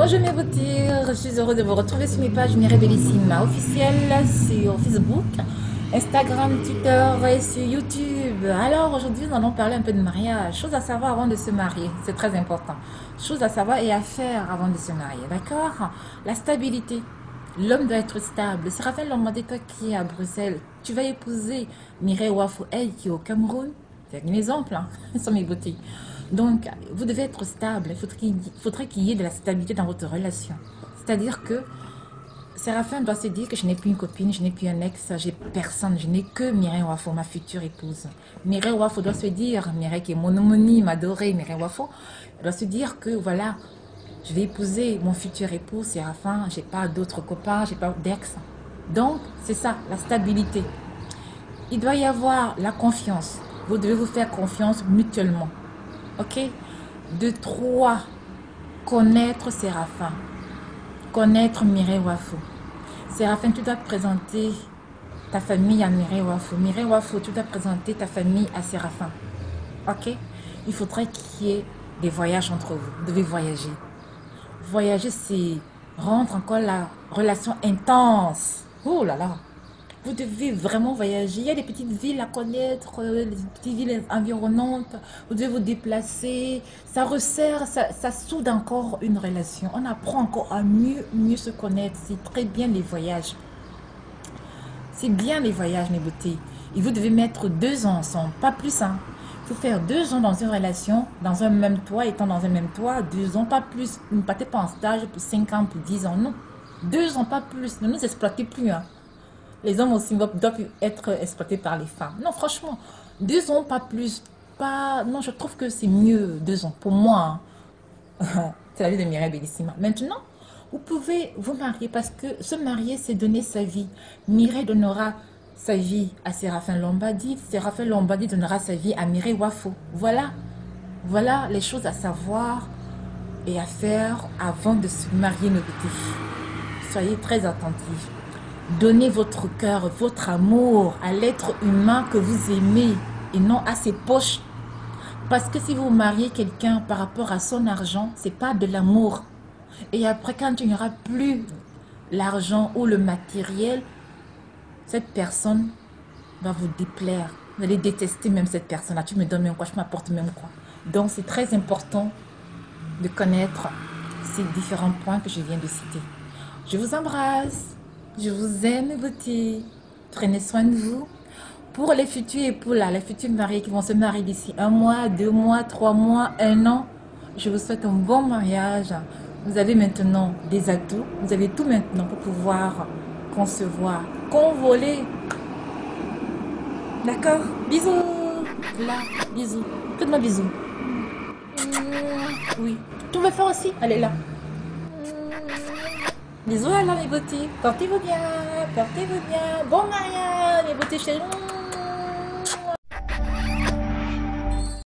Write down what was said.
Bonjour mes beautés, je suis heureuse de vous retrouver sur mes pages Mireille Bellissima officielle sur Facebook, Instagram, Twitter et sur YouTube. Alors aujourd'hui nous allons parler un peu de mariage, choses à savoir avant de se marier, c'est très important. Choses à savoir et à faire avant de se marier, d'accord? La stabilité, l'homme doit être stable. Séraphin Lombardé, toi qui es à Bruxelles, tu vas épouser Mireille Wafou, elle qui est au Cameroun. C'est un exemple, hein? Ce sont mes beautés. Donc, vous devez être stable. Il faudrait qu'il y ait de la stabilité dans votre relation. C'est-à-dire que Séraphin doit se dire que je n'ai plus une copine, je n'ai plus un ex, j'ai personne, je n'ai que Mireille Wafo, ma future épouse. Mireille Wafo doit se dire, Mireille qui est mon homonyme, adorée, Mireille Wafo, doit se dire que voilà, je vais épouser mon futur époux, Séraphin, j'ai pas d'autres copains, j'ai pas d'ex. Donc, c'est ça, la stabilité. Il doit y avoir la confiance. Vous devez vous faire confiance mutuellement. Ok? De trois, connaître Séraphin. Connaître Mireille Wafo. Séraphin, tu dois présenter ta famille à Mireille Wafo. Mireille Wafo, tu dois présenter ta famille à Séraphin. Ok? Il faudrait qu'il y ait des voyages entre vous. Vous devez voyager. Voyager, c'est rendre encore la relation intense. Oh là là! Vous devez vraiment voyager. Il y a des petites villes à connaître, des petites villes environnantes. Vous devez vous déplacer. Ça resserre, ça soude encore une relation. On apprend encore à mieux se connaître. C'est très bien les voyages. C'est bien les voyages, mes beautés. Et vous devez mettre 2 ans ensemble, pas plus. Hein. Il faut faire 2 ans dans une relation, dans un même toit, étant dans un même toit, 2 ans, pas plus. Ne partez pas en stage pour 5 ans, pour 10 ans, non. 2 ans, pas plus. Ne nous exploitez plus. Hein. Les hommes aussi doivent être exploités par les femmes. Non, franchement, 2 ans, pas plus. Pas... Non, je trouve que c'est mieux 2 ans. Pour moi, hein. C'est la vie de Mireille Bellissima. Maintenant, vous pouvez vous marier parce que se marier, c'est donner sa vie. Mireille donnera sa vie à Séraphin Lombardé. Séraphin Lombardé donnera sa vie à Mireille Wafo. Voilà les choses à savoir et à faire avant de se marier, nos petits. Soyez très attentifs. Donnez votre cœur, votre amour à l'être humain que vous aimez et non à ses poches. Parce que si vous mariez quelqu'un par rapport à son argent, c'est pas de l'amour. Et après, quand il n'y aura plus l'argent ou le matériel, cette personne va vous déplaire. Vous allez détester même cette personne-là. Tu me donnes même quoi, je m'apporte même quoi. Donc, c'est très important de connaître ces différents points que je viens de citer. Je vous embrasse. Je vous aime, beauté. Prenez soin de vous. Pour les futurs époux, là, les futurs mariés qui vont se marier d'ici 1 mois, 2 mois, 3 mois, 1 an, je vous souhaite un bon mariage. Vous avez maintenant des atouts. Vous avez tout maintenant pour pouvoir concevoir, convoler. D'accord? Bisous. Là, bisous. Faites-moi bisous. Oui. Tu veux faire aussi? Allez, là. Bisous alors mes beautés, portez-vous bien, bon mariage mes beautés chéries.